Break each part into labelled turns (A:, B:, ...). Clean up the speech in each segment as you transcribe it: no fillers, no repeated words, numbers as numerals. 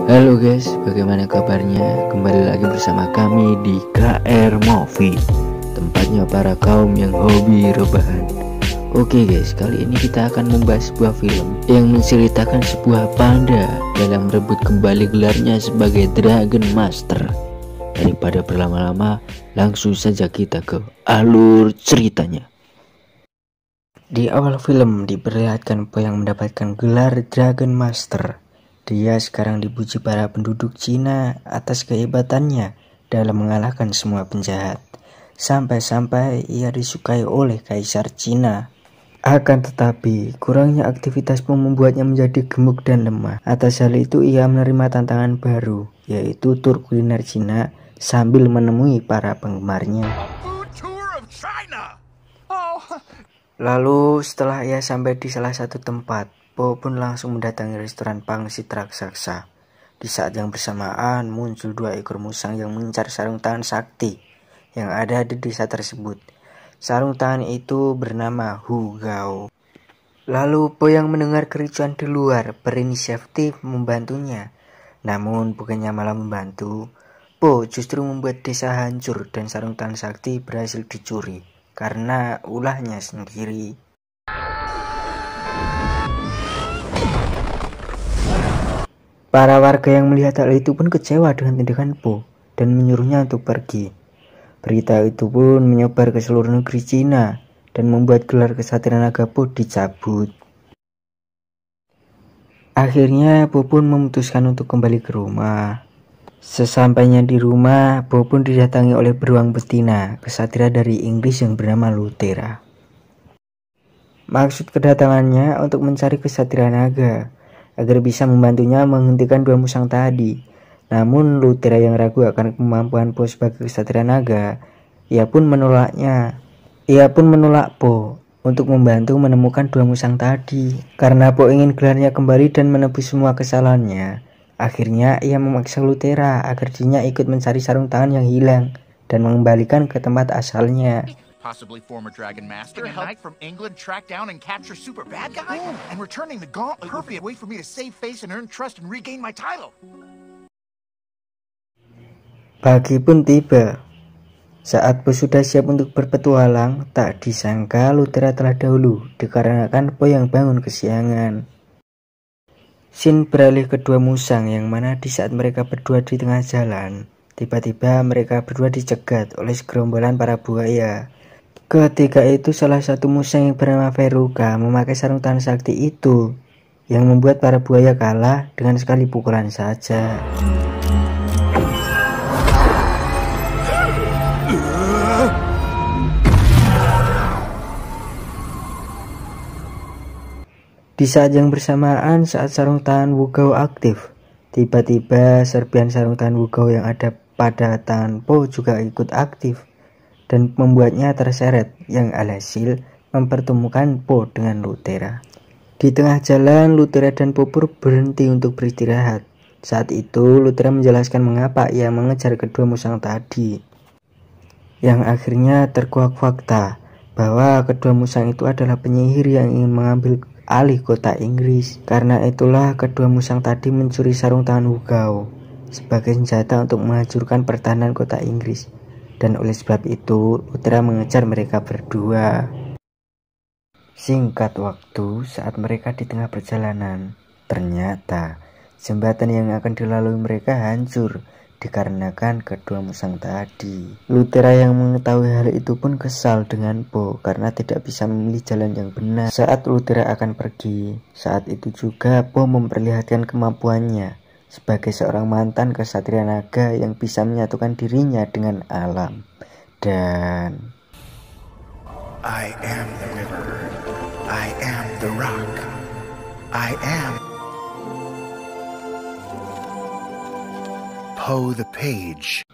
A: Halo guys, bagaimana kabarnya? Kembali lagi bersama kami di KR Movie, tempatnya para kaum yang hobi rebahan. Oke guys, kali ini kita akan membahas sebuah film yang menceritakan sebuah panda dalam merebut kembali gelarnya sebagai Dragon Master. Daripada berlama-lama, langsung saja kita ke alur ceritanya. Di awal film diperlihatkan Po yang mendapatkan gelar Dragon Master. Dia sekarang dipuji para penduduk Cina atas kehebatannya dalam mengalahkan semua penjahat. Sampai-sampai ia disukai oleh Kaisar Cina. Akan tetapi, kurangnya aktivitas Po membuatnya menjadi gemuk dan lemah. Atas hal itu ia menerima tantangan baru, yaitu tur kuliner Cina sambil menemui para penggemarnya. Lalu setelah ia sampai di salah satu tempat, Po pun langsung mendatangi restoran pangsit raksasa. Di saat yang bersamaan muncul dua ekor musang yang mengincar sarung tangan sakti yang ada di desa tersebut. Sarung tangan itu bernama Hu Gao. Lalu Po yang mendengar kericuan di luar berinisiatif membantunya. Namun bukannya malah membantu, Po justru membuat desa hancur dan sarung tangan sakti berhasil dicuri karena ulahnya sendiri. Para warga yang melihat hal itu pun kecewa dengan tindakan Po dan menyuruhnya untuk pergi. Berita itu pun menyebar ke seluruh negeri Cina dan membuat gelar Kesatria Naga Po dicabut. Akhirnya Po pun memutuskan untuk kembali ke rumah. Sesampainya di rumah, Po pun didatangi oleh beruang betina, kesatria dari Inggris yang bernama Lutera. Maksud kedatangannya untuk mencari Kesatria Naga agar bisa membantunya menghentikan dua musang tadi. Namun Lutera yang ragu akan kemampuan Po sebagai Kesatria Naga, ia pun menolak Po untuk membantu menemukan dua musang tadi. Karena Po ingin gelarnya kembali dan menebus semua kesalahannya, akhirnya ia memaksa Lutera agar dirinya ikut mencari sarung tangan yang hilang dan mengembalikan ke tempat asalnya.
B: Possibly former Dragon Master, a knight from England track down and capture super bad guy, and returning the gauntlet. Perfect way for me to save face and earn trust and regain my title.
A: Pagi pun tiba. Saat Po sudah siap untuk berpetualang, tak disangka Lutera telah dahulu dikarenakan Po yang bangun kesiangan. Scene beralih ke dua musang yang mana di saat mereka berdua di tengah jalan, tiba-tiba mereka berdua dicegat oleh segerombolan para buaya. Ketika itu salah satu musang yang bernama Veruca memakai sarung tangan sakti itu yang membuat para buaya kalah dengan sekali pukulan saja. Di saat yang bersamaan saat sarung tangan Hu Gao aktif, tiba-tiba serpihan sarung tangan Hu Gao yang ada pada tangan Po juga ikut aktif dan membuatnya terseret, yang alhasil mempertemukan Po dengan Lutera. Di tengah jalan, Lutera dan Po berhenti untuk beristirahat. Saat itu Lutera menjelaskan mengapa ia mengejar kedua musang tadi, yang akhirnya terkuak fakta bahwa kedua musang itu adalah penyihir yang ingin mengambil alih kota Inggris. Karena itulah kedua musang tadi mencuri sarung tangan Hu Gao sebagai senjata untuk menghancurkan pertahanan kota Inggris. Dan oleh sebab itu Lutera mengejar mereka berdua. Singkat waktu, saat mereka di tengah perjalanan, ternyata jembatan yang akan dilalui mereka hancur dikarenakan kedua musang tadi. Lutera yang mengetahui hal itu pun kesal dengan Po karena tidak bisa memilih jalan yang benar saat Lutera akan pergi. Saat itu juga Po memperlihatkan kemampuannya sebagai seorang mantan Kesatria Naga yang bisa menyatukan dirinya dengan alam. Dan
B: I am the river. I am the rock. I am Po the Page.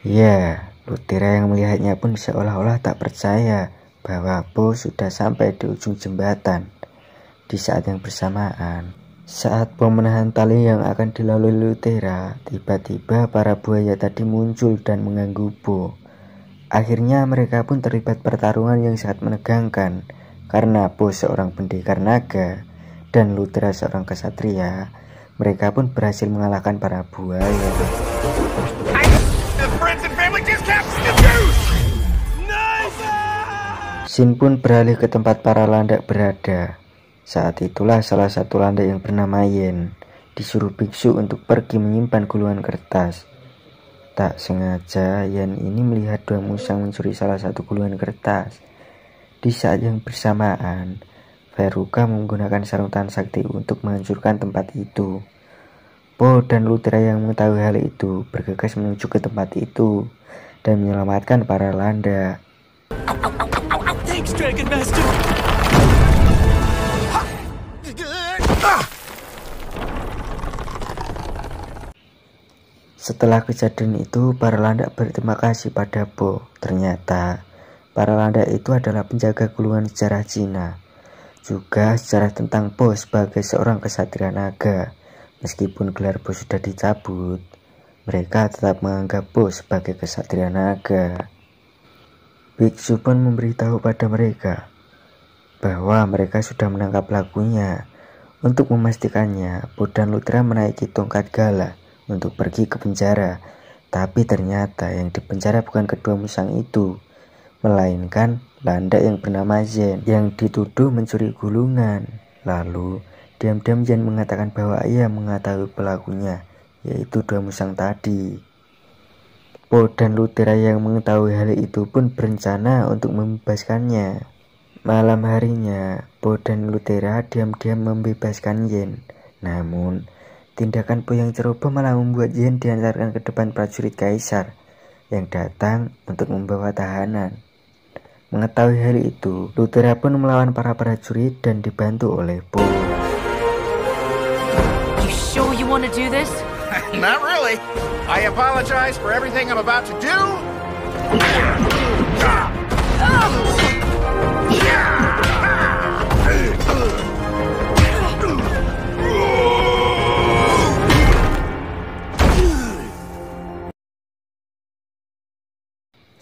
A: ya, Lutera yang melihatnya pun seolah-olah tak percaya bahwa Po sudah sampai di ujung jembatan. Di saat yang bersamaan, saat Po menahan tali yang akan dilalui Lutera, tiba-tiba para buaya tadi muncul dan mengganggu Po. Akhirnya mereka pun terlibat pertarungan yang sangat menegangkan karena Po seorang pendekar naga dan Lutera seorang kesatria Mereka pun berhasil mengalahkan para buaya. Shin pun beralih ke tempat para landak berada. Saat itulah salah satu landak yang bernama Yen disuruh biksu untuk pergi menyimpan gulungan kertas. Tak sengaja Yen ini melihat dua musang mencuri salah satu gulungan kertas. Di saat yang bersamaan, Veruca menggunakan sarung tangan sakti untuk menghancurkan tempat itu. Po dan Lutera yang mengetahui hal itu bergegas menuju ke tempat itu dan menyelamatkan para landak.
C: Thanks, Dragon Master.
A: Setelah kejadian itu, para landak berterima kasih pada Po. Ternyata para landak itu adalah penjaga gulungan sejarah Cina. Juga sejarah tentang Po sebagai seorang kesatria naga. Meskipun gelar Po sudah dicabut, mereka tetap menganggap Po sebagai kesatria naga. Biksu pun memberitahu pada mereka bahwa mereka sudah menangkap pelakunya. Untuk memastikannya, Po dan Lutera menaiki tongkat gala untuk pergi ke penjara. Tapi ternyata yang dipenjara bukan kedua musang itu, melainkan landak yang bernama Zen yang dituduh mencuri gulungan. Lalu diam-diam Zen mengatakan bahwa ia mengetahui pelakunya, yaitu dua musang tadi. Po dan Lutera yang mengetahui hal itu pun berencana untuk membebaskannya. Malam harinya, Po dan Lutera diam-diam membebaskan Yen. Namun, tindakan Po yang ceroboh malah membuat Yen diantarkan ke depan prajurit kaisar yang datang untuk membawa tahanan. Mengetahui hal itu, Lutera pun melawan para prajurit dan dibantu oleh Po.
C: You sure you want to do this?
B: Not really. I apologize for everything I'm about to do.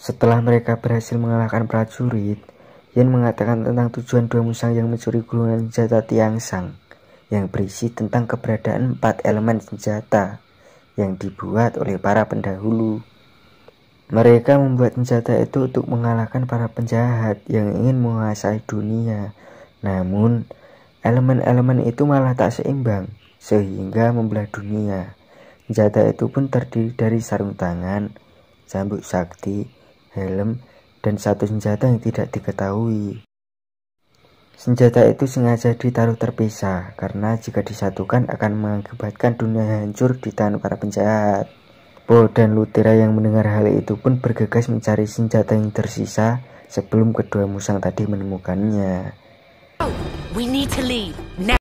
A: Setelah mereka berhasil mengalahkan prajurit, Yen mengatakan tentang tujuan dua musang yang mencuri gulungan senjata Tiangsang yang berisi tentang keberadaan 4 elemen senjata yang dibuat oleh para pendahulu. Mereka membuat senjata itu untuk mengalahkan para penjahat yang ingin menguasai dunia. Namun, elemen-elemen itu malah tak seimbang sehingga membelah dunia. Senjata itu pun terdiri dari sarung tangan, cambuk sakti, helm, dan satu senjata yang tidak diketahui. Senjata itu sengaja ditaruh terpisah karena jika disatukan akan mengakibatkan dunia hancur di tangan para penjahat. Po dan Lutera yang mendengar hal itu pun bergegas mencari senjata yang tersisa sebelum kedua musang tadi menemukannya.
C: We need to leave now.